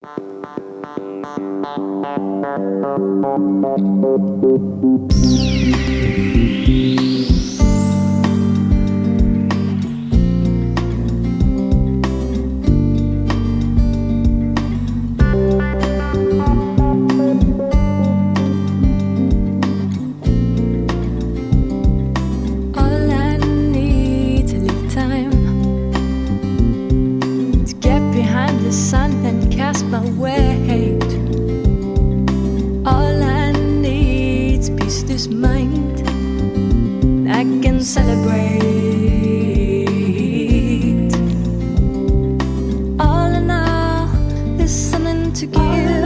All I need to live time to get behind the sun and cast my weight. All I need's peace this mind. I can celebrate. All in all, there's something to give.